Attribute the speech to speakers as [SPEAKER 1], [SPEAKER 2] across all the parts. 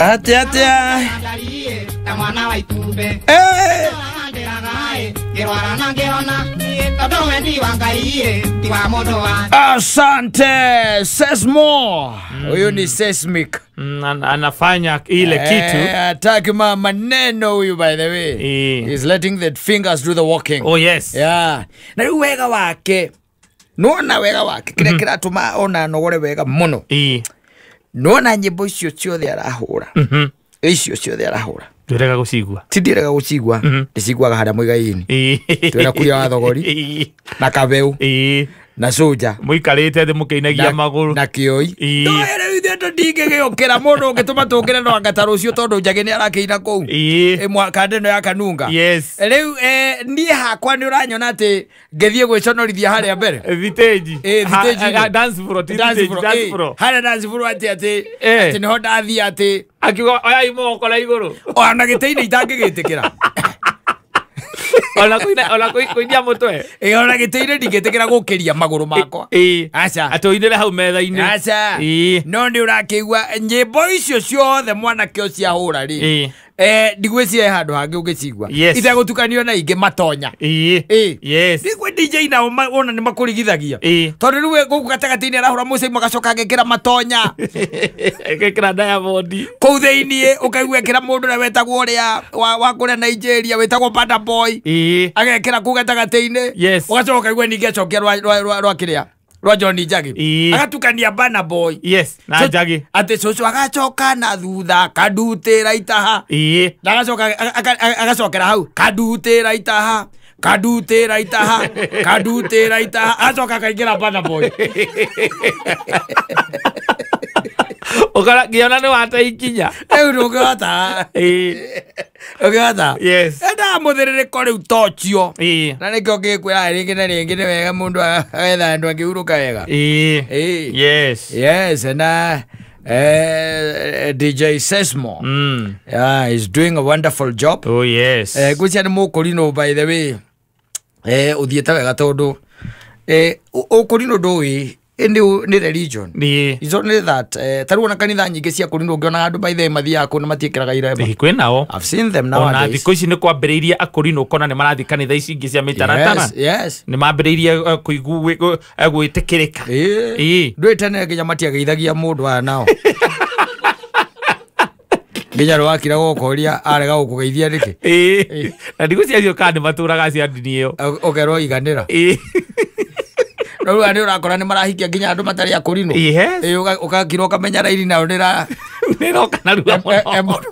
[SPEAKER 1] Atia. Asante. Says more. Huyu ni Seismic.
[SPEAKER 2] Anafanya ile kitu.
[SPEAKER 1] Ataki maneno huyu, by the way. He's letting the fingers do the walking.
[SPEAKER 2] Oh yes.
[SPEAKER 1] Yeah. Na wega wake. Nuona wega wake. Kile kiratuma ona nogore wega muno. Nuona nyimbo icio ciothe arahura. Icio ciothe arahura.
[SPEAKER 2] Ndirega gucigua.
[SPEAKER 1] Tindirega gucigua. Ndiciguaga haria muigai-ini. Twena kuria wa thogori. Na kabeu. Na soja.
[SPEAKER 2] Muikarite thi mukeinagia maguru.
[SPEAKER 1] Na kioi. Ndoere ithe ndingegeyokera mundu ungituma tungire no angata rucio tondu njage ni arakeina kou. Mwaka ndeno ya kanunga.
[SPEAKER 2] Yes.
[SPEAKER 1] Riu ni hakwa ni uranyona ati ngethie gwiconorithia haria mbere.
[SPEAKER 2] Viteji.
[SPEAKER 1] Viteji.
[SPEAKER 2] Dance floor. Dance floor.
[SPEAKER 1] Haria dance floor ati niho ndathia ati.
[SPEAKER 2] Akiuga oya imoko la iguru.
[SPEAKER 1] Ona giteine itangigitikira.
[SPEAKER 2] Ona kuindia mutwe.
[SPEAKER 1] Ona giteine ndingitikira gukiria maguru makwa. Acha.
[SPEAKER 2] Atoinire hau metha-ini.
[SPEAKER 1] Acha. No ndi urakigua nyimbo icio ciothe mwanake ucio ahura ri. Ndigwicirie handu hangi ungicigua. Ithe gutukanio na ingi matonya.
[SPEAKER 2] Yes.
[SPEAKER 1] Ndigwe DJ na ona ni makurigithagia. Tondu riu guku gatagati-ini arahura mucii magacoka agekira matonya.
[SPEAKER 2] Agekira Diamond.
[SPEAKER 1] Kou thiini ukaigua ekira mundu na wetagwo uria wa kuria Nigeria wetagwo Bada Boy. Agekira ku gatagati-ini. Ugacoka ukaigua ningi acokia rwa kiria. Rwa John Njagi. Agatukania Bana Boy.
[SPEAKER 2] Yes, na Njagi.
[SPEAKER 1] Ate coco agacoka na thutha kadutira itaha. Na agacokera hau kadutira itaha. Kadutira itaha. Kadutira itaha. Acoka kaingira Bana Boy.
[SPEAKER 2] Okara giona ni wata ikinya.
[SPEAKER 1] Ugata. Ugata.
[SPEAKER 2] Yes.
[SPEAKER 1] Enda muthirire kori utochio. Na nikyo gikwira ringi na ringi ni wega mundu agetha andu angiuruka wega.
[SPEAKER 2] Yes.
[SPEAKER 1] Yes, and DJ Sesmo. Yeah, he's doing a wonderful job.
[SPEAKER 2] Oh yes.
[SPEAKER 1] Gucia ni mukurino, by the way. Uthieta wega tondu ukurino ndui ni religion. It's only that taru na kanitha nyingi cia kurino ngiona andu by the mathia ko na matiekeraga irema.
[SPEAKER 2] Kwinao.
[SPEAKER 1] I've seen them now.
[SPEAKER 2] Na thikũ ici ni kwambĩrĩirie akurino kona ni marathi kanitha ici ingi cia mitaratara.
[SPEAKER 1] Yes.
[SPEAKER 2] Ni mambĩrĩirie gwĩtĩkĩrĩka.
[SPEAKER 1] Ndwĩtene nginya matiageithagia mundu aya nao. Nginya rwakira gukoria arega gukugeithia riki.
[SPEAKER 2] Na ndigu cia kandi maturaga cia ndini iyo.
[SPEAKER 1] Okerwo iganira. No ani urakora ni marahikia nginya andu matari akurino. Ukakirwo kamenya raini na ndira
[SPEAKER 2] niroka na ruga muno.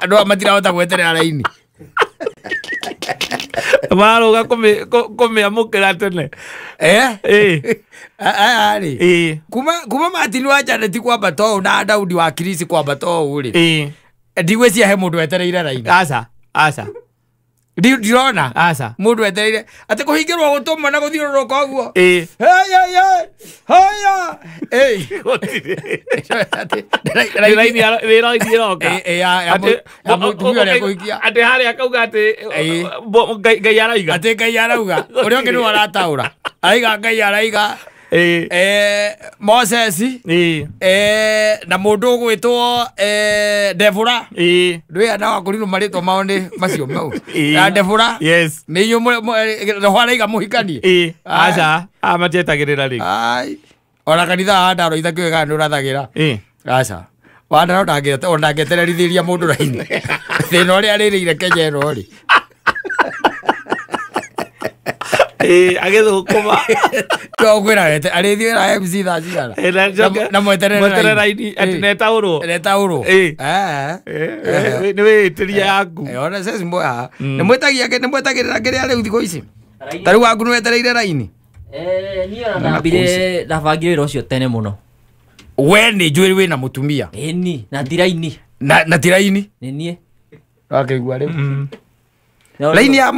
[SPEAKER 1] Andu amatira hota gweterera raini.
[SPEAKER 2] Maroga kumiamukira tene.
[SPEAKER 1] Ari. Kuma Martin wa Janet kwamba to na Daudi wa Kirisi kwamba to uri. Ndigwecia he mundu wetereire raini.
[SPEAKER 2] Asa.
[SPEAKER 1] Dirona.
[SPEAKER 2] Asa.
[SPEAKER 1] Mundu wetereire ati kuhingirwo gutuma na guthiururuka uguo.
[SPEAKER 2] Hey. Raini iroka. Ati hari akauga ati Ngai araiga.
[SPEAKER 1] Ati Ngai arauga. Uri onge ni arataura. Aiga Ngai araiga. Moses. Na mundu gwitwo Devura. Ndwe ana wakurino marito maone macio mau. Na Devura.
[SPEAKER 2] Yes.
[SPEAKER 1] Ni nyu hwaraiga muhikani.
[SPEAKER 2] Acha amatietagirira ri.
[SPEAKER 1] Ai. Ona kanitha andaro ithakiga ndu rathagira. Acha. Wandaro ndagira ona ngetererithiria mundu raini. Thina uri aririre Kenya ro ri.
[SPEAKER 2] Agethukuma.
[SPEAKER 1] Twogwira ete arithiira MC tha cigana. Na mweterera
[SPEAKER 2] raini ati netauro. Ni witiria yaku.
[SPEAKER 1] Ona sasa mboya. Ni mwetagirira kiria riu thiko ici. Tariu waku ni wetereire raini.
[SPEAKER 3] Ni ona ndambire ndabangire wira ucio tene muno.
[SPEAKER 1] We ni njui wina mutumia.
[SPEAKER 3] Ni na tiraini.
[SPEAKER 1] Na tiraini.
[SPEAKER 3] Ni nie.
[SPEAKER 1] Wakigua riu. Laini ya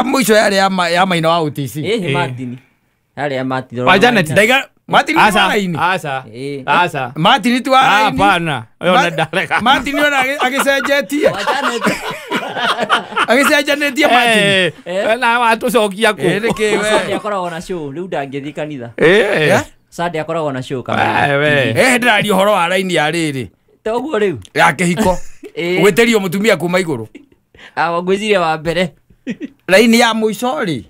[SPEAKER 1] mwisho yale ya maina wa UTC.
[SPEAKER 3] Martin. Yale ya Martin.
[SPEAKER 2] Wa Janet.
[SPEAKER 1] Martin ni laini.
[SPEAKER 2] Asa.
[SPEAKER 1] Martin tu laini.
[SPEAKER 2] Hapana. Wewe ndareka.
[SPEAKER 1] Martin ni akisejetia.
[SPEAKER 3] Wa Janet.
[SPEAKER 1] Akisejetia Martin.
[SPEAKER 2] Na watu cokia ku.
[SPEAKER 3] Sunday akoragwo na show. Riu ndangithi kanitha. Sunday akoragwo na show kama.
[SPEAKER 1] Ndirario horo wa laini ya riri.
[SPEAKER 3] Toguo riu.
[SPEAKER 1] Ya kihiko. Gweterio mutumia kuma iguru.
[SPEAKER 3] Ngwicire wa mbere.
[SPEAKER 1] Raini ya muico ri.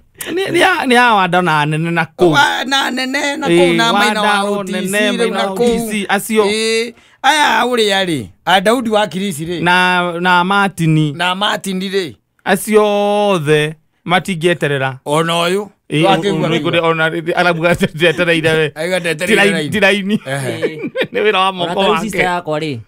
[SPEAKER 2] Ni ya wanda na nene na kuu.
[SPEAKER 1] Na nene na kuu na maina wa OTC
[SPEAKER 2] acio.
[SPEAKER 1] Aya uri ari. Daudi wa Kirisi ri.
[SPEAKER 2] Na Martini.
[SPEAKER 1] Na Martini ri.
[SPEAKER 2] Acio othe matingieterera.
[SPEAKER 1] Ona uyu.
[SPEAKER 2] Ona arabuga tetereire we. Tiraini. Ni wira wa moko wake.
[SPEAKER 3] Sister yakwa ri.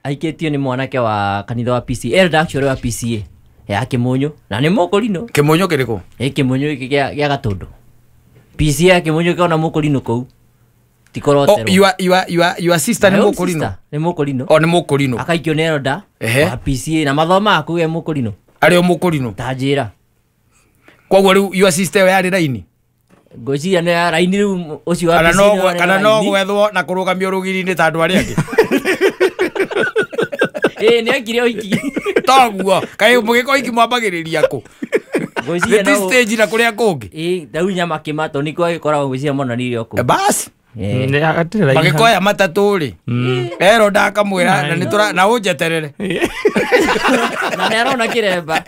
[SPEAKER 3] Aiketio ni mwanake wa kanitha wa PCA. Elder actually wa PCA. Ya Kimunyu na ni Mukurino.
[SPEAKER 1] Kimunyu kiriko?
[SPEAKER 3] Kimunyu iki gya Gatundu. PCA ya Kimunyu kaona Mukurino kou. Tikorotero.
[SPEAKER 1] Your sister ni Mukurino.
[SPEAKER 3] Ni Mukurino.
[SPEAKER 1] Ni Mukurino.
[SPEAKER 3] Akaikio ni Elder wa PCA na mathoma aku ge Mukurino.
[SPEAKER 1] Ari o Mukurino.
[SPEAKER 3] Tajira.
[SPEAKER 1] Kwa riu your sister yari raini.
[SPEAKER 3] Ngociria ni raini riu ucio wa PCA.
[SPEAKER 1] Kana no gwethwo na kurugamio rugiri-ini ta andu ari angi.
[SPEAKER 3] Ni akire oiki.
[SPEAKER 1] Toguo kai mugiko iki mwambagiriria ku.
[SPEAKER 3] Ngociria
[SPEAKER 1] no stage na kuria kungi.
[SPEAKER 3] Dau nyama kimato niko ikoragwo ngociria mono ni rio ku.
[SPEAKER 1] Bas. Magikoya matatu ri. Ero ndakamwira na nitura na unjeterere.
[SPEAKER 3] Na ni arona kiremba.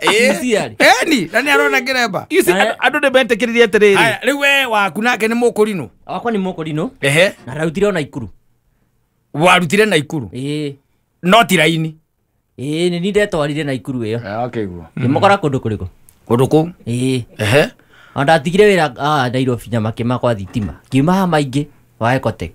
[SPEAKER 1] Ni na ni arona kiremba.
[SPEAKER 2] Isi andu ne bentekiririe atiriri.
[SPEAKER 1] Aya riu we waku nake ni Mukurino.
[SPEAKER 3] Wakwa ni Mukurino.
[SPEAKER 1] Na
[SPEAKER 3] rautire ona Ikuru.
[SPEAKER 1] Warutire na Ikuru. No ti raini.
[SPEAKER 3] Ni ndetwarire na Ikuru iyo.
[SPEAKER 1] Okay guo.
[SPEAKER 3] Ngimukora kundu kuriko.
[SPEAKER 1] Kundu ku?
[SPEAKER 3] Onda tigire wira Nairobi nyama kimakwa thitima. Kiuma maingi wa Ecotech.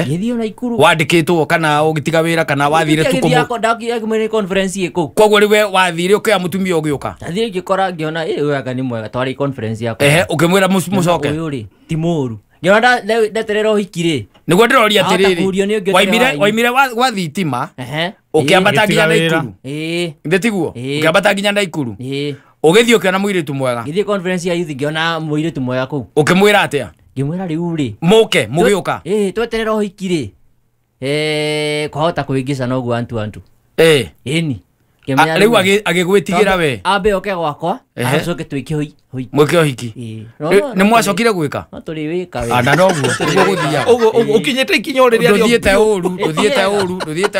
[SPEAKER 3] Githio na Ikuru.
[SPEAKER 1] Wandikitwo kana ugitiga wira kana wathire tu kumu.
[SPEAKER 3] Ndakia kumene conference iko.
[SPEAKER 1] Kogwo riwe wathire ukya mutumia ugiuka.
[SPEAKER 3] Ndathire ngikora ngiona uyu aka ni mwega twari conference yako.
[SPEAKER 1] Ukimwira mucoke.
[SPEAKER 3] Uyu ri ti muru. Ngiona ndeterera uhikire.
[SPEAKER 1] Niguo ndiroria atiriri. Waimire wa thitima. Ukiambata nginya na Ikuru. Ndetiguo. Ukiambata nginya na Ikuru. Ugithio kiona muiritu mwega.
[SPEAKER 3] Ngithie conference ya youth ngiona muiritu mwega ku.
[SPEAKER 1] Ukimwira atia?
[SPEAKER 3] Ngimwira riu ri.
[SPEAKER 1] Muke mugiuka.
[SPEAKER 3] Tweterera uhikire. Kwahota kuingica no guo antu. Ni.
[SPEAKER 1] Riu agigwitigira we.
[SPEAKER 3] Ambe oke gwakwa. Acoke twike hoi.
[SPEAKER 1] Mwike uhiki. Ni mwacokire gwika.
[SPEAKER 3] No turi wika we.
[SPEAKER 1] Ana no guo guthia.
[SPEAKER 2] Ukinyete ikinyo riria
[SPEAKER 1] Nduthiete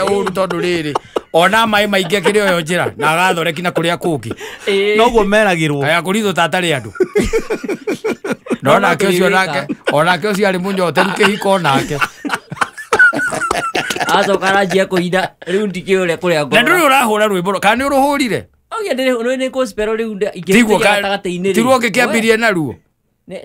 [SPEAKER 1] uru tondu riri. Ona mai maingi akiri oyo njira na agathoreki na kuria kungi.
[SPEAKER 2] No guo meragirwo.
[SPEAKER 1] Aya kuritho tatari andu. No nake ucio nake. Onake ucio ari munyoteru kihiko nake.
[SPEAKER 3] Acokara njia kuhinda riu ndikiuria kuria ngoro.
[SPEAKER 1] Na nduri urahura rwimbo kana ni uruhurire?
[SPEAKER 3] Ogia ndiri ni gospel riu
[SPEAKER 1] ingiriria gatagati-ini. Tiruo gikiambirie na ruo.
[SPEAKER 3] Ni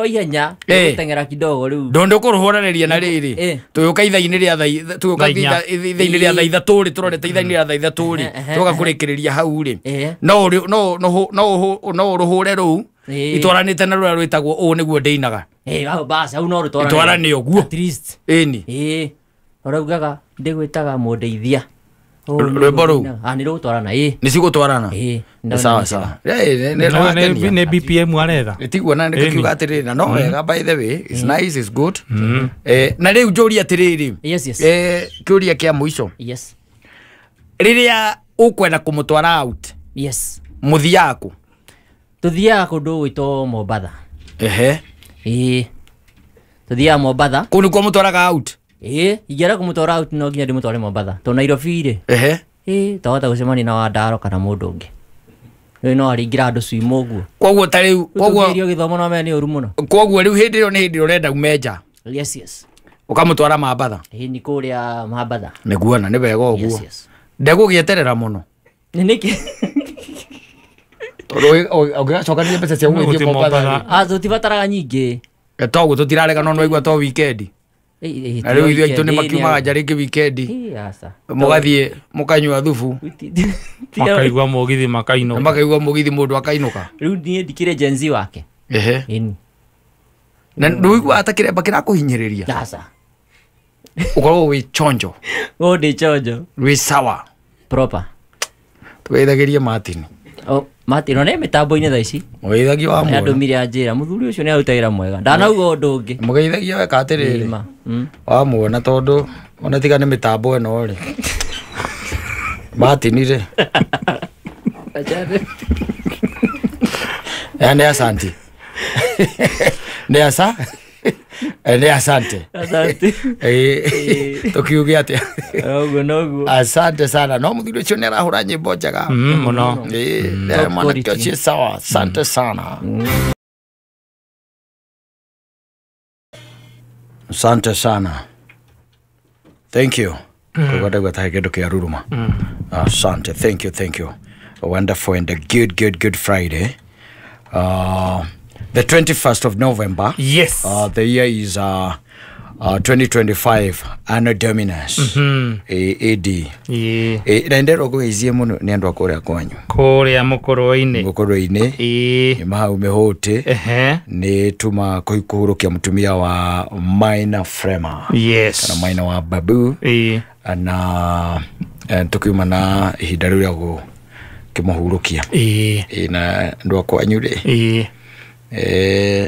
[SPEAKER 3] ihenya gutengera kidogo riu.
[SPEAKER 1] Ndondo kuruhuraniria na riri. Tuyuka ithaini ria ithaini ria thaa ithatu ri turorete ithaini ria thaa ithatu ri. Tuga kurikiriria hau ri. No uruhure ruu. Itwaranite na ruria rwitagwo u niguo ndeinaga.
[SPEAKER 3] Bas au no rutwarane.
[SPEAKER 1] Itwarane uguo.
[SPEAKER 3] At least.
[SPEAKER 1] Ni.
[SPEAKER 3] Uraugaga ndigwitaga mundeithia.
[SPEAKER 1] Rwimbo ruu.
[SPEAKER 3] Ni rutwarana.
[SPEAKER 1] Ni cigutwarana. Sawa sawa.
[SPEAKER 2] Ni BPM aretha.
[SPEAKER 1] Itiguo na ndikiuga atiriri na no wega by the way. It's nice, it's good. Na riu njuri atiriri.
[SPEAKER 3] Yes.
[SPEAKER 1] Kiuria kia muico.
[SPEAKER 3] Yes.
[SPEAKER 1] Riria ukwenda kumutwara out.
[SPEAKER 3] Yes.
[SPEAKER 1] Muthiaku.
[SPEAKER 3] Tuthiaga kundu gwitwo Mombatha. Tuthiaga Mombatha.
[SPEAKER 1] Kunu kwa mutwaraga out.
[SPEAKER 3] Ingera kumutwara out no nginya ndimutware Mombatha. To Nairobi ri. Tawata gucemania na Wandaro kana mundu ungi. No aringira andu cuimo uguo.
[SPEAKER 1] Kwoguo ta riu
[SPEAKER 3] kwoguo githomo no me ni uru muno.
[SPEAKER 1] Kwoguo riu hindi ro ni hindi urenda umeja.
[SPEAKER 3] Yes.
[SPEAKER 1] Ukamutwara Mombatha.
[SPEAKER 3] Ni kuria Mombatha.
[SPEAKER 1] Niguona ni wega uguo. Ndegugieterera muno.
[SPEAKER 3] Niki.
[SPEAKER 1] Ugigacoka ni mbeca cia gwithie Mombatha.
[SPEAKER 3] Tutibataraga nyingi.
[SPEAKER 1] Toguo tutirarega no igwa to weekend. Na riu ithuĩ aitũ nĩ makiumaga nja rĩngĩ wikendi mũgathiĩ mũkanyua thubu
[SPEAKER 2] makaigua mũgithi makainũka
[SPEAKER 1] makaigua mũgithi mũndũ akainũka.
[SPEAKER 3] Rĩu niĩ ndikĩrĩ Gen Z wake.
[SPEAKER 1] Na ndũigua ata kĩremba kĩrakũhinyĩrĩria ũkorwo wĩ chonjo.
[SPEAKER 3] Ndĩ chonjo
[SPEAKER 1] wĩ sawa
[SPEAKER 3] proper.
[SPEAKER 1] Tũgeithagĩrie Martin.
[SPEAKER 3] Martin one mitambo-inĩ thaa ici
[SPEAKER 1] mũgeithagia wa mũndũ
[SPEAKER 3] andũmire anjĩra mũthuri ũcio nĩ arutagira mwega ndanauga ũndũ ũngĩ
[SPEAKER 1] mũgeithagia weka atĩrĩrĩ wa muona tondũ ona tiga nĩ mĩtambo ĩno rĩ Martin rĩ nĩ asanti nĩ asa Asante.
[SPEAKER 3] Asante.
[SPEAKER 1] Tukiuge atia.
[SPEAKER 3] Nogu.
[SPEAKER 1] Asante sana. No muthuri ucio ni arahura nyimbo njega.
[SPEAKER 2] Muno.
[SPEAKER 1] Mwana kio sawa. Asante sana. Asante sana. Thank you. Kwa gata kitu kia ruruma. Asante. Thank you. A wonderful and a good Friday. The 21st of November.
[SPEAKER 2] Yes.
[SPEAKER 1] The year is 2025 Anno Dominus. AD. Naendero kuizie muno ni andu akuria kwanyu.
[SPEAKER 2] Kuria mukoro-ini.
[SPEAKER 1] Mukoro-ini. Mahau mehote. Ni tuma kuhurukia mtumia wa Maina Frema.
[SPEAKER 2] Yes.
[SPEAKER 1] Kana Maina wa Babu. Na tukiuma na ihinda ria gu kimuhurukia. Na ndu akwanyu ri.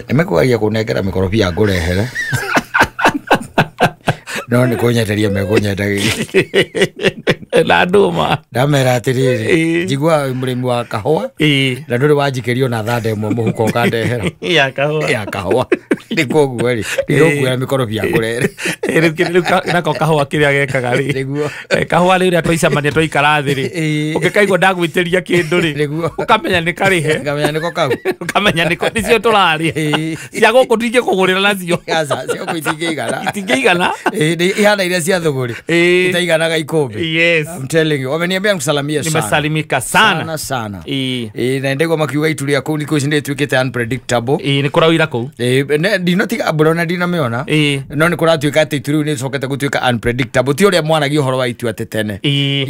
[SPEAKER 1] Nimekuagia kunengera mikorobia ngurehere. No ni kunyeteria mekunyeteria.
[SPEAKER 2] La nduma.
[SPEAKER 1] Ndamera atiriri. Njigua murimi wa kahua. Na nduri wanjikerio na thande mwe muhuko kandehera.
[SPEAKER 2] Ya kahua.
[SPEAKER 1] Ya kahua. Ni koguo ri. Ndirokuira mikorobia ngurehere.
[SPEAKER 2] Riu nako kahua kiria gekaga ri.
[SPEAKER 1] Niguo.
[SPEAKER 2] Kahua ri ria twaicamania twaikara thi ri. Ukikaigua ndagwitiria kindu ri. Ukamenya ni karihe.
[SPEAKER 1] Ukamenya niko kau.
[SPEAKER 2] Ukamenya niko nicio turari. Cia guku tinge kugurira nacio.
[SPEAKER 1] Gaza cio kuitingeigana.
[SPEAKER 2] Itingeigana.
[SPEAKER 1] Ihana ile cia thuguri. Itaiganaga ikombe.
[SPEAKER 2] Yes.
[SPEAKER 1] I'm telling you. Wameniambia nikusalimia sana.
[SPEAKER 2] Nimesalimika sana.
[SPEAKER 1] Sana. Na ndego makiuga itu ria kuu niko cinde twikite unpredictable.
[SPEAKER 2] Ni kurawira kuu.
[SPEAKER 1] Dinotiga brona dinameona. No ni kuratuika ati itu ni cokete gutuika unpredictable. Ti uria mwanagi uhoro wa itu atetene.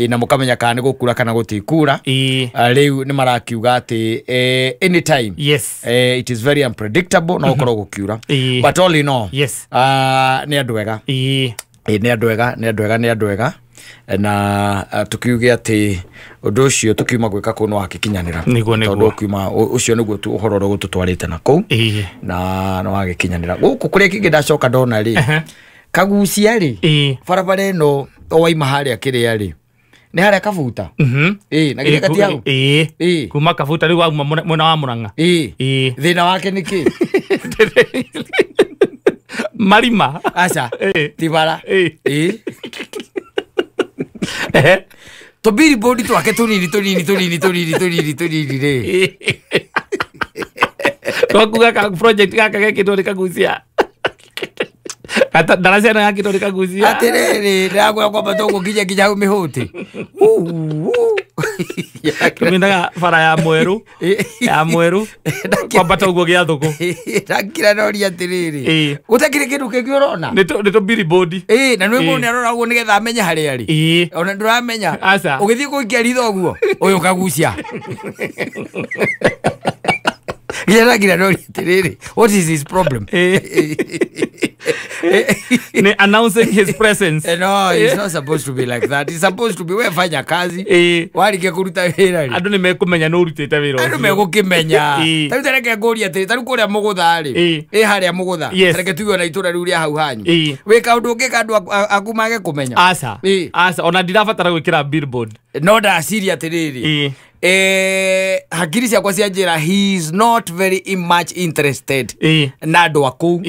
[SPEAKER 1] Na mukamenya kana gukura kana gutikura. Riu ni marakiuga ati anytime.
[SPEAKER 2] Yes.
[SPEAKER 1] It is very unpredictable no ukoro gukiura. But all in all.
[SPEAKER 2] Yes.
[SPEAKER 1] Ni andu wega. Ni andu wega. Na tukiuge ati undu ucio tukiuma gwika kuno hakikinyanira tondu kiuma ucio niguo tu uhororo gututwarite na kou na no hagikinyanira guku kuria kingi ndacoka ndona ri kagucia ri barabara ino owaima haria kiria ri ni haria kabuta na kiria kati hau
[SPEAKER 2] kuma kabuta riu wauma mwena wa Murang'a
[SPEAKER 1] thina wake niki
[SPEAKER 2] marima
[SPEAKER 1] acha tibara to billboard twake tunini ri
[SPEAKER 2] twakuga ka project gaka gekitwo rikagucia kata darasa na gekitwo rikagucia
[SPEAKER 1] atiriri ndagwa kwamba to gukinya hau mihuti
[SPEAKER 2] tuminaga bara ya mweru kwamba to guo gia thuku
[SPEAKER 1] ndakira nori atiriri gutakire kindu kingi urona
[SPEAKER 2] ni to billboard
[SPEAKER 1] na nwe mundu arora guo nigetha amenye haria ari ona nduramenya ugithii guikia ritho guo uyu kagucia gira nori atiriri what is his problem
[SPEAKER 2] announcing his presence.
[SPEAKER 1] No, it's not supposed to be like that. It's supposed to be we fanya kazi. Warike kuruta wira ri.
[SPEAKER 2] Andu ni mekumenya no urutite wira ucio.
[SPEAKER 1] Andu megukimenya. Taru tereke ngoria ati taru kuria mugutha ri. Haria mugutha. Tereke tuwe na itura riu ria hau hanyu. Wika undu ngika andu akumage kumenya.
[SPEAKER 2] Asa. Ona ndirabatara gwikira billboard.
[SPEAKER 1] No da Syria atiriri. Hakiri ciakwa cia njira he is not very much interested na andu aku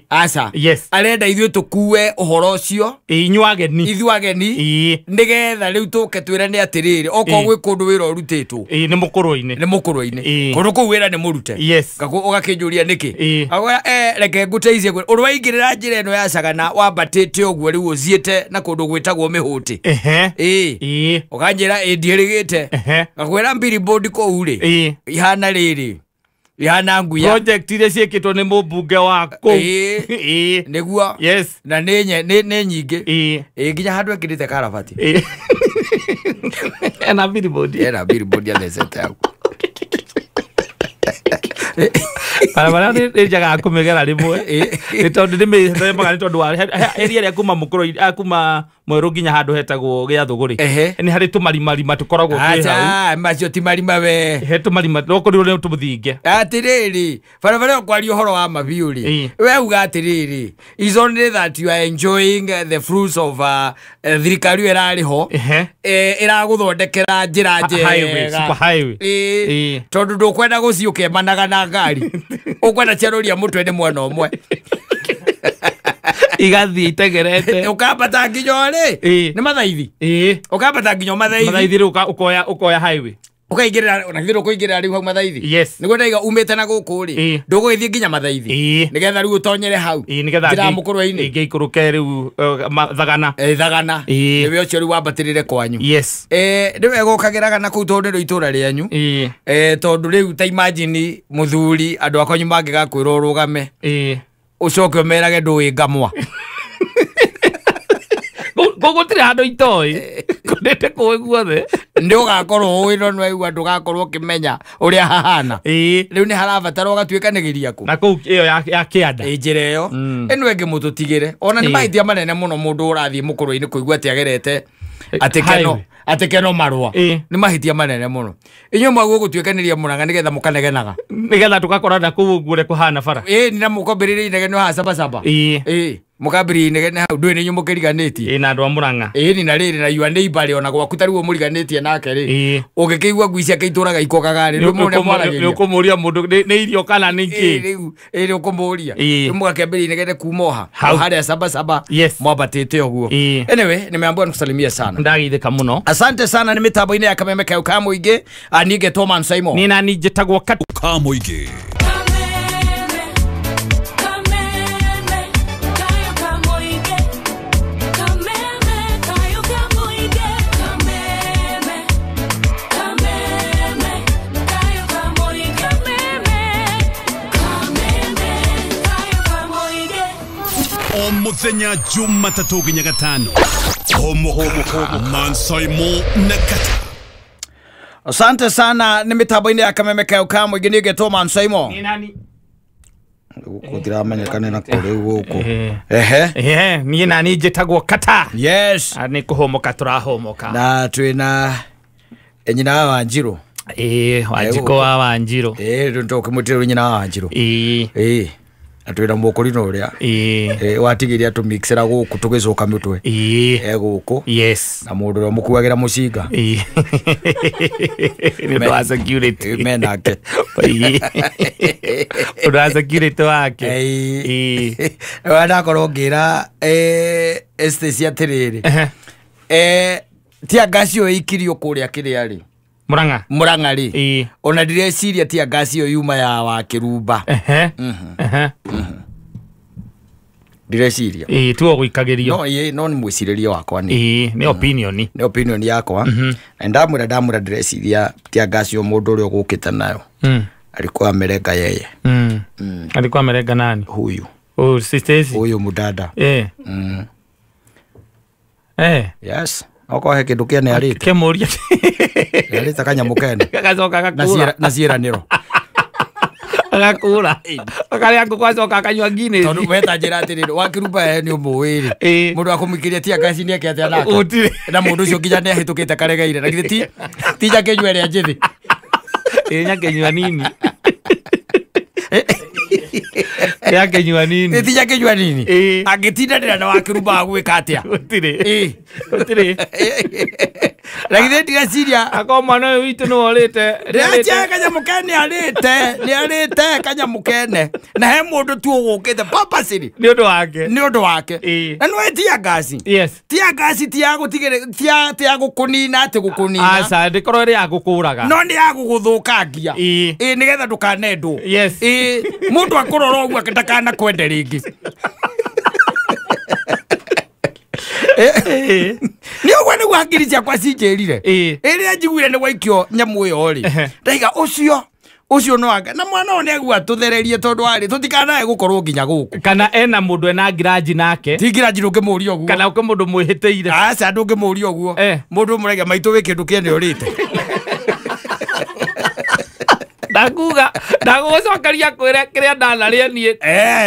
[SPEAKER 1] aca arenda ithuĩ tukue uhoro ucio ithuĩ ageni nigetha riu tuke twire ni atiriri oko gwi kundu wira urutitwo
[SPEAKER 2] ni mukuruini
[SPEAKER 1] kundu kuu wira ni murute ugakinjuria niki agwa reke nguteithie urwaingirira njira ino ya cagana wambatite uguo riu uziite na kundu gwitagwo mihuti ukanjira ndierigite gakwira billboard ko ure ihana riri ihana nguya
[SPEAKER 2] project ile ciekitwo ni mubunge wako
[SPEAKER 1] niguo na ni nyingi nginya handu ekirite karabati
[SPEAKER 2] ena billboard
[SPEAKER 1] ya thecete yako
[SPEAKER 2] bara ni jaga kumegera rimwe ni tondu ni mithemaga ni tondu wa eria ria kuma mukuru akuma mweru nginya handu hetagwo gia thuguri ni hari tumarima tukoragwo kwi hau
[SPEAKER 1] acha macio ti marima we
[SPEAKER 2] he tumarima rokorirwo ni tumuthinge
[SPEAKER 1] atiriri bara kwari uhoro wa mabiuri we uga atiriri is only that you are enjoying the fruits of thirikari irari ho iraguthondekera njira njega
[SPEAKER 2] super highway
[SPEAKER 1] tondu ndukwenda guciuke managa na ngari ukwenda ciaroria mutwe ni mwana umwe
[SPEAKER 2] igathi itegerete
[SPEAKER 1] ukambata nginya ri ni mathaithi ukambata nginya
[SPEAKER 2] mathaithi ukoya highway
[SPEAKER 1] ukaigirira na thiro kuigirira riu hau mathaithi
[SPEAKER 2] yes
[SPEAKER 1] niguo ndaiga umite na guku ri ndugithie nginya mathaithi nigetha riu utonyere hau
[SPEAKER 2] nigetha
[SPEAKER 1] mukurwa-ini
[SPEAKER 2] ngeikuruke riu thagana
[SPEAKER 1] thagana niwe ucio riu wambatirire kwanyu
[SPEAKER 2] yes
[SPEAKER 1] niwe gukagiraga na kuu tondu ri itura rianyu tondu riu ta imagine muthuri andu akwanyu mangigakwira urugame ucoke umerage ndui ngamwa
[SPEAKER 2] gugutire handu itoi kundete kuwe guothe
[SPEAKER 1] ndi ugakorwo uwi no nwaigua ndugakorwo ukimenya uria hahana riu ni harabatara ugatuikanigiria ku
[SPEAKER 2] na kuu iyo ya kianda
[SPEAKER 1] njira iyo eno engi mututigire ona ni maitia manene muno mundu urathie mukurwa-ini kuigua atiagerete atekeno marwa ni mahitia manene muno inyo mwaguo gutuikaniria Murang'a nigetha mukanegenaga
[SPEAKER 2] nigetha tugakorana kuu gure kuhana bara
[SPEAKER 1] ni na mukombiririe inegeno ha saba mukambiri inegene hau ndwi ni nyu mukiriganitie
[SPEAKER 2] na andu a Murang'a
[SPEAKER 1] ni na riri na yua neighbor ona gwaku tariu muriganitie nake ri ugikigua ngui ciake ituraga ikokaga ri riu mundu mwaragiria
[SPEAKER 2] ukumuria mundu ni irio kana ni ki
[SPEAKER 1] ri ukumuria mugakembiri inegene kumoha haria saba mwabatite oguo anyway nimeambiwa nikusalimia sana
[SPEAKER 2] ndagithika muno
[SPEAKER 1] asante sana ni mitambo-ini ya Kameme Kayo ka Muingi aninge Thomas Simon
[SPEAKER 2] ni nani njitagwo
[SPEAKER 4] ka Muingi muthenya Jumatatu nginya Gatano homo Simon Nakata.
[SPEAKER 1] Asante sana ni mitambo-ini ya Kameme Kayo ka Muingi ninge Thomas Simon
[SPEAKER 2] ni nani
[SPEAKER 1] gutiramenyekana na kuri guku
[SPEAKER 2] ni nani njitagwo Kata
[SPEAKER 1] yes
[SPEAKER 2] ni kuhomoka turahomoka
[SPEAKER 1] na twina enyina wa Wanjiru
[SPEAKER 2] Wanjiko wa Wanjiru
[SPEAKER 1] ndo kimutiro nyina wa Wanjiru atwira mukurino uria watigiria tu mixera guku tugicoka mitwe guku
[SPEAKER 2] yes
[SPEAKER 1] na mundu ro mukuagira mucinga
[SPEAKER 2] ni ndo security
[SPEAKER 1] menake
[SPEAKER 2] ndo security wake
[SPEAKER 1] wana korongira estate ya tiriri tia gasio ikirio kuria kiria ri Murang'a ri ona direciria tia gasio yuma ya wa Kirumba direciria
[SPEAKER 2] tuo guikagirio
[SPEAKER 1] no ni mwiciririo wakwa ni opinion yakwa na ndamura direciria tia gasio mundu uri ugukita nayo alikuwa amerenga yeye
[SPEAKER 2] alikuwa amerenga nani
[SPEAKER 1] huyu
[SPEAKER 2] sisters
[SPEAKER 1] huyu mudada yes oko he kindu kiene arite
[SPEAKER 2] kemuria
[SPEAKER 1] arite kanyamukene
[SPEAKER 2] gacoka gakura
[SPEAKER 1] na ciraniro
[SPEAKER 2] agakura akaria ngukwacoka akanywa ngine
[SPEAKER 1] tondu weta njira atiriri wa Kirumba ni umuwiri mundu akumukiria tia gasi ni ake atia nako na mundu ucio nginya ni ahitukite karegaire na githi ti ja kenywa ria njithi
[SPEAKER 2] nya kenywa nini ya kenywa nini
[SPEAKER 1] ti ja kenywa nini agitindanira na wa Kirumba gwika atia
[SPEAKER 2] utire
[SPEAKER 1] lakini direciria
[SPEAKER 2] akoma no witu no orite
[SPEAKER 1] atia kanyamukene arite kanyamukene na he mundu tu ugukite purposely
[SPEAKER 2] ni undu wake
[SPEAKER 1] na no etia gasi tia gasi tia gutigire tia gukunina ati gukunina
[SPEAKER 2] asa ndikoro ri agukuraga
[SPEAKER 1] no ni aguguthukangia nigetha ndukanendu mundu akurora ugu akindakana kwende ringi ni ugwa ni gwakiri ciakwa cinjirire iria njiguire ni gwaikio nyamu iyo ri ndaiga ucio no anga na mwana one agua tuthererie tondu ari tutikanae gukorwo nginya guku
[SPEAKER 2] kana ena mundu ena ngiraji nake
[SPEAKER 1] ti ngiraji ndungimuria uguo
[SPEAKER 2] kana uke mundu mwihiteire
[SPEAKER 1] aca ndungimuria uguo mundu murega maitu wi kindu kiene urite
[SPEAKER 2] ndagucokeria kwira kiria ndanaria nie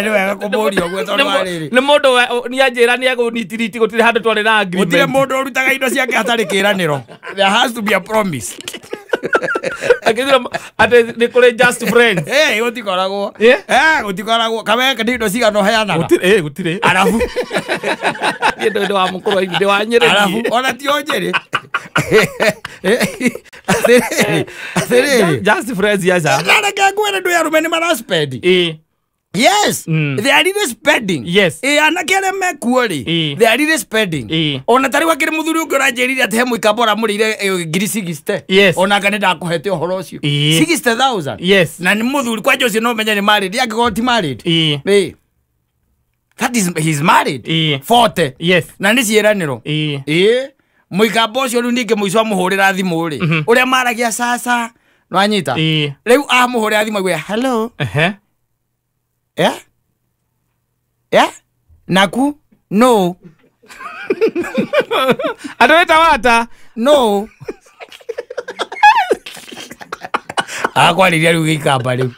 [SPEAKER 1] ni wega kumuria uguo tondu ariri
[SPEAKER 2] ni mundu ni anjira ni agunitiriti gutire handu twari na agreement
[SPEAKER 1] gutire mundu urutaga indo ciake hatari kiraniro there has to be a promise
[SPEAKER 2] akithira ate ni kuri just friends
[SPEAKER 1] gutikoragwo gutikoragwo kameke ndi indo cigano heanaga
[SPEAKER 2] gutire
[SPEAKER 1] arafu
[SPEAKER 2] ndo wa mukuru ndi wa nyere
[SPEAKER 1] arafu ona ti onjeri
[SPEAKER 2] just friends yaza
[SPEAKER 1] ndareke ngwere ndu ya rumeni maraspendi Yes, they are really spending.
[SPEAKER 2] Yes.
[SPEAKER 1] Anake arĩa mekuo-rĩ, they are really spending. Ona tarĩ wakĩrĩ mũthuri ũngĩ ũranjĩrire atĩ he mũikamba ũramũrĩire ngiri 60.
[SPEAKER 2] Yes.
[SPEAKER 1] Ona anga nĩndakũhete ũhoro ũcio. 60,000.
[SPEAKER 2] Yes.
[SPEAKER 1] Na nĩ mũthuri kwanja ũcio no menye nĩ married. Angĩkorwo ti married. That is, he's married. 40.
[SPEAKER 2] Yes.
[SPEAKER 1] Na nĩ ciĩranĩro. Mũikamba ũcio rĩu ningĩ mũico amũhũrĩra thimũ-rĩ. Ũrĩa maragia sasa. No anyita. Rĩu amũhũrĩra thimũ agwĩra hello. Naku? No.
[SPEAKER 2] Adoreta wata?
[SPEAKER 1] No. Akwariria rĩu gĩikamba rĩu.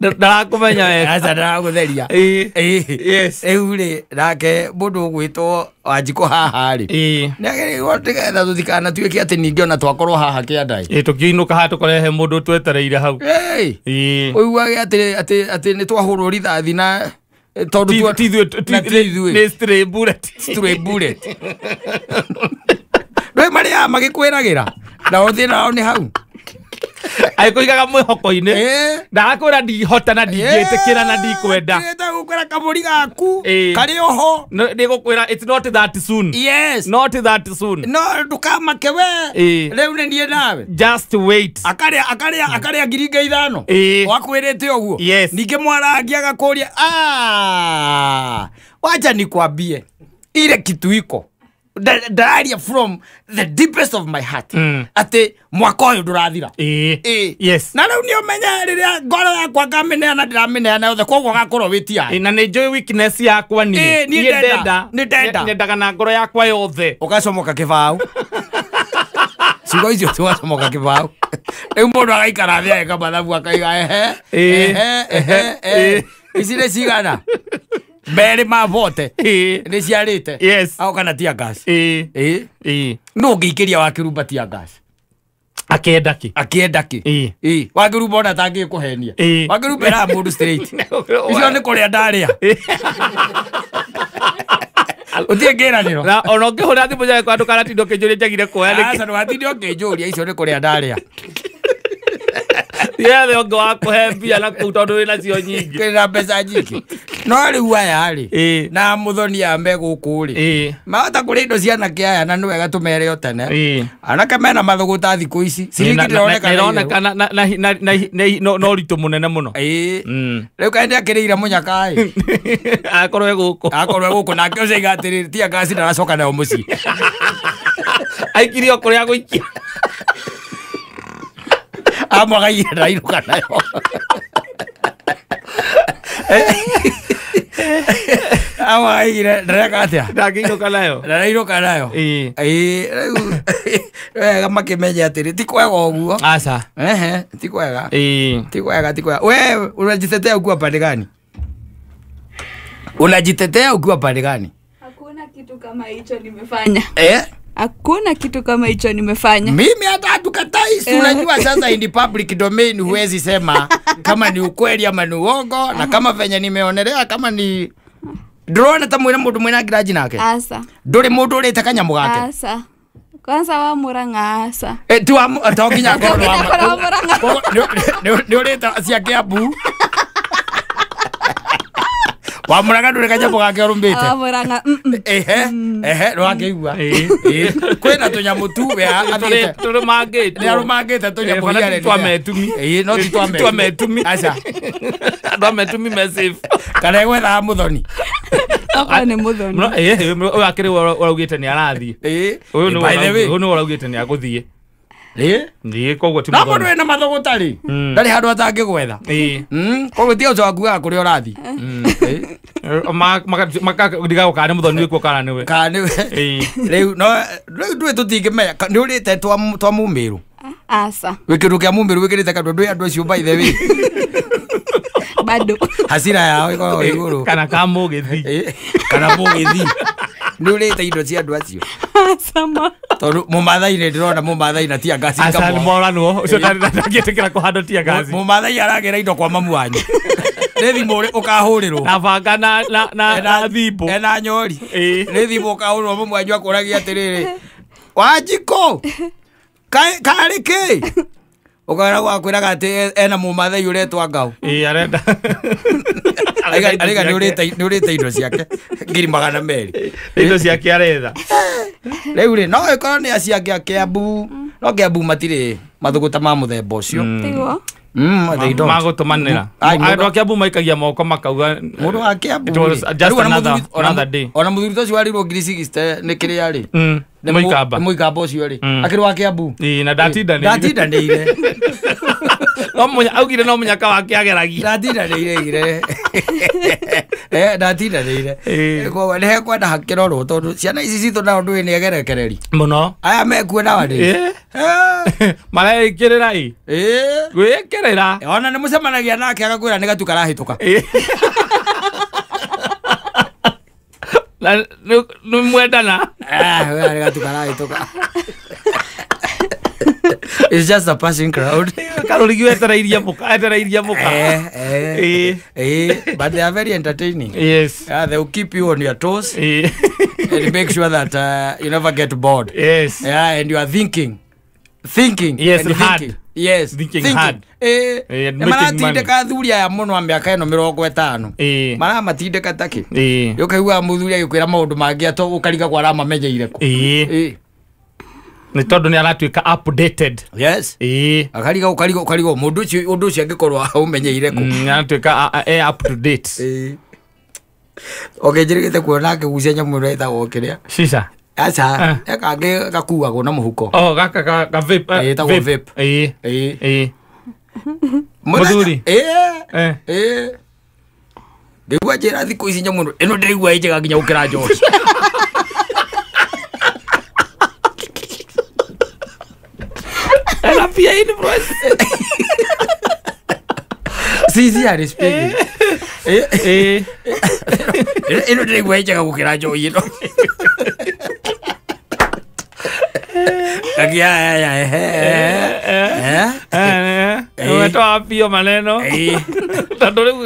[SPEAKER 2] Ndarakũmenya wega.
[SPEAKER 1] Aca ndarakũtheria.
[SPEAKER 2] Yes.
[SPEAKER 1] Rĩu-rĩ nake mũndũ ũgwĩtwo Wanjikũ haha-rĩ. Nĩagĩrĩirwo nĩgetha tũtikanatuĩke atĩ ningĩ ona twakorwo haha kĩanda-ĩ.
[SPEAKER 2] Tũkĩinũka haha tũkorehe mũndũ twetereire hau.
[SPEAKER 1] Ũiguage atĩ nĩ twahũrwo rithathi na tondũ
[SPEAKER 2] nĩ stray bullet.
[SPEAKER 1] Stray bullet. Rĩu marĩa magĩkwĩragĩra na ũthĩ nao nĩ hau.
[SPEAKER 2] Aikũigaga mwĩhoko-inĩ. Ndakwĩra ndihota na ndingĩtĩkĩra na ndikwenda.
[SPEAKER 1] Ndĩrenda gũkwĩra kamũri gaku karĩ oho.
[SPEAKER 2] Ndĩgũkwĩra it's not that soon.
[SPEAKER 1] Yes.
[SPEAKER 2] Not that soon.
[SPEAKER 1] No ndũkamake we. Rĩu nĩ niĩ nawe.
[SPEAKER 2] Just wait.
[SPEAKER 1] Akarĩa ngiri 5,000. Wakwĩrĩte ũguo.
[SPEAKER 2] Yes.
[SPEAKER 1] Ningĩ mwarangia agakũria wacha nikwambie ile kitu iko ndaria from the deepest of my heart ati mwaka ũyũ ndũrathira.
[SPEAKER 2] Yes.
[SPEAKER 1] Na rĩu nĩ ũmenya rĩrĩa ngoro yakwa ngameneana ndĩrameneana yothe koguo gakorwo wĩtia.
[SPEAKER 2] Na nĩ njũĩ weakness yakwa niĩ.
[SPEAKER 1] Nĩ
[SPEAKER 2] nyendaga na ngoro yakwa yothe.
[SPEAKER 1] Ũgacomoka kĩbaũ. Ciugo icio cigacomoka kĩbaũ. Rĩu mũndũ agaikara thĩ ageka mathabu akaiga ici nĩ cigana. Mbere mavote. Nĩ ciarĩte.
[SPEAKER 2] Yes.
[SPEAKER 1] Au kana tia gas. No ngĩikĩria wa kĩrumba tia gas.
[SPEAKER 2] Akĩenda
[SPEAKER 1] kĩ. Wa kĩrumba ona tangĩkũhenia. Wa kĩrumba era mũndũ straight. Icio nĩ kũrĩa ndarĩa. Utie ngeranĩro.
[SPEAKER 2] Na ona ũngĩhũra thimũ yaku andũ kana tindo kĩnjũria njagire kuoya nĩkĩ.
[SPEAKER 1] Aca ndwatinde ũkĩnjũria icio nĩ kũrĩa ndarĩa.
[SPEAKER 2] Yethe ũngĩ wa kũhe mbia na kũu tondũ wĩna cio nyingĩ.
[SPEAKER 1] Kwĩna mbeca nyingĩ. No rĩu aya-rĩ na mũthoni aya me gũkũ-rĩ mahota kũrĩa indo cia anake aya na nĩ wega tũmere o tene. Anake mena mathũgũta thikũ ici. Ciringi
[SPEAKER 2] ndĩroneka no ũritũ mũnene mũno.
[SPEAKER 1] Rĩu kaĩ ndĩakĩrĩire mũnyaka-ĩ.
[SPEAKER 2] Akorwo
[SPEAKER 1] gũkũ nake ũcaiga atĩrĩrĩ tia ngasi ndaracoka nayo mũciĩ.
[SPEAKER 2] Aikirio kũrĩa gũikia.
[SPEAKER 1] Amwagaire ndarainũka nayo. Amwagaire ndareka atĩa. Ndarainũka nayo. Rĩu wega makĩmenya atĩrĩ ti kwega ũguo.
[SPEAKER 2] Aca.
[SPEAKER 1] Ti kwega. Ti kwega. We unajitetea ukiwa pande gani? Unajitetea ukiwa pande gani?
[SPEAKER 5] Hakuna kitu kama hicho nimefanya.
[SPEAKER 6] Hakuna kitu kama hicho nimefanya.
[SPEAKER 1] Mimi hata hatukatai. Unajua sasa in the public domain huwezi sema kama ni ukweli ama ni uongo na kama venye nimeonelea kama ni drone ta mwina mundu mwina giraji nake.
[SPEAKER 6] Asa.
[SPEAKER 1] Nduri mundu urite kanyamu gake.
[SPEAKER 6] Asa. Kwanza wa Murang'a asa.
[SPEAKER 1] Tu atokinya ngoro wa Murang'a. Ni urite cia Kiambu. Wa Murang'a nduri kanyamu gake urumbite.
[SPEAKER 6] Wa Murang'a.
[SPEAKER 1] Rwakĩigua. Kwĩna tũnyamũ tu we athiĩte.
[SPEAKER 2] Tũrũmangĩte.
[SPEAKER 1] Nĩ arũmangĩte tũnyamũ hiarĩ.
[SPEAKER 2] Twametumi.
[SPEAKER 1] No ti
[SPEAKER 2] twametumi.
[SPEAKER 1] Aca.
[SPEAKER 2] Andũ ametumi me safe.
[SPEAKER 1] Kana gwethaga mũthoni.
[SPEAKER 6] Okorwo nĩ mũthoni.
[SPEAKER 2] Ũyũ akĩrĩ ũraugĩte nĩ arathiĩ. Ũyũ nĩ ũraugĩte nĩ agũthiĩ. Ndiĩ koguo ti
[SPEAKER 1] mũthoni. Na mũndũ wĩna mathũgũta rĩ. Ndarĩ handũ atangĩgwetha. Koguo ti ũco akuaga kũrĩa ũrathiĩ.
[SPEAKER 2] Ndiga gũkana mũthoni wĩkuo kana nĩwe.
[SPEAKER 1] Rĩu ndũĩ tũtingĩmenya nĩ ũrĩte twa Mũmĩrũ.
[SPEAKER 6] Aca.
[SPEAKER 1] Wĩkĩndũ kĩa Mũmĩrũ wĩkĩrĩte kandũ ndũĩ andũ acio by the way.
[SPEAKER 6] Bado.
[SPEAKER 1] Hasira yao ĩkoragwo igũrũ.
[SPEAKER 2] Kana ka mũgĩthi.
[SPEAKER 1] Kana mũgĩthi. Nĩ ũrĩte indo cia andũ acio.
[SPEAKER 6] Sama.
[SPEAKER 1] Tondũ Mũmathai-inĩ ndĩrona Mũmathai na tia ngasi
[SPEAKER 2] kamwe. Aca nĩ moranwo ũcio ndangĩtĩkĩra kũhandwo tia ngasi.
[SPEAKER 1] Mũmathai aragĩra indo kwa mamu wanyu. Nĩ thimũ ũkahũrĩrwo.
[SPEAKER 2] Na banga na thimbo.
[SPEAKER 1] Ena nyori. Nĩ thimũ ũkahũrĩrwo mamu wanyu akũragia atĩrĩrĩ. Wanjikũ. Karĩ kĩ? Ukara gwakwiraga ati ena mumathai uretwa ngau.
[SPEAKER 2] Arenda.
[SPEAKER 1] Arega ni urite indo ciake. Ngiri 200.
[SPEAKER 2] Indo ciake aretha.
[SPEAKER 1] Riu no ikorwo ni aciake Kiambu. No Kiambu matire mathuguta ma muthemba ucio.
[SPEAKER 6] Tigo.
[SPEAKER 2] Magutumanira. Andu Kiambu maikagia moko makauga
[SPEAKER 1] mundu wa Kiambu.
[SPEAKER 2] Just another day.
[SPEAKER 1] Ona muthuri to ciwarirwo 360 ni kiri ari.
[SPEAKER 2] Ni
[SPEAKER 1] muikamba ucio ri. Akiri wa Kiambu.
[SPEAKER 2] Na ndatindanire. No munya augire no munyaka wake ageragia.
[SPEAKER 1] Ndatindanire. Ndatindanire. Ko ne kwenda hakirorwo tondu ciana ici citu na undu ni agerekereri.
[SPEAKER 2] Muno.
[SPEAKER 1] Aya mekuona wadi.
[SPEAKER 2] Maraikirira i. Gwikirira.
[SPEAKER 1] Ona ni mucemanagia nake agakwira ni gatu karahituka.
[SPEAKER 2] Ni mwendana.
[SPEAKER 1] Ni gatu karahituka. It's just a passing crowd.
[SPEAKER 2] Karoligiwe eterairia muka.
[SPEAKER 1] But they are very entertaining.
[SPEAKER 2] Yes.
[SPEAKER 1] They will keep you on your toes. And make sure that you never get bored.
[SPEAKER 2] Yes.
[SPEAKER 1] And you are thinking.
[SPEAKER 2] Yes,
[SPEAKER 1] and
[SPEAKER 2] hard.
[SPEAKER 1] Thinking. Yes.
[SPEAKER 2] Thinking hard.
[SPEAKER 1] Maratindika thuri aya muno wa miaka ino 50. Maramatindika taki. Yukaigua muthuri agikwira maundu mangi ato ukariga kwa rama menyeire ku.
[SPEAKER 2] Ni tondu ni aratuika updated.
[SPEAKER 1] Yes. Ukariga mundu ucio angikorwo umenyeire ku.
[SPEAKER 2] Aratuika up to date.
[SPEAKER 1] Okay, njirigite kuona akigucia nyamu reta gokiria.
[SPEAKER 2] Shisha.
[SPEAKER 1] Acha, kage gakuagwo na muhuko.
[SPEAKER 2] Gaka ga vape.
[SPEAKER 1] Vape.
[SPEAKER 2] Muthuri.
[SPEAKER 1] Ndigua njira thiku ici nyamu ino ndirigua ijega nginya gukira Josh.
[SPEAKER 2] Ela pia ini bro.
[SPEAKER 1] Sisi ari speaking. Ino ndirigua ijega gukira Josh ino.
[SPEAKER 2] Umetoa pio maneno.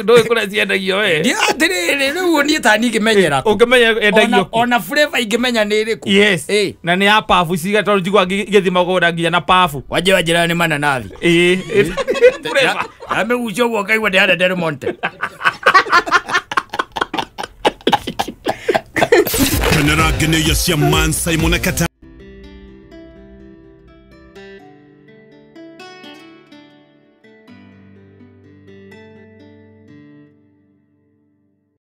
[SPEAKER 2] Ndo kuna ziendagio we.
[SPEAKER 1] Ndio atiriri riu ni tani ngimenyera.
[SPEAKER 2] Ukimenya endagio.
[SPEAKER 1] Ona flavor ingimenya ni iriku.
[SPEAKER 2] Yes. Na ni ya pafu ciga tondu njigua ngithima gura nginya na pafu.
[SPEAKER 1] Wajira ni mananathi.
[SPEAKER 2] Flavor.
[SPEAKER 1] Amegucio guo kaigua ndi hada Del Monte.
[SPEAKER 4] Kenera gene yasia Mansai Monakata.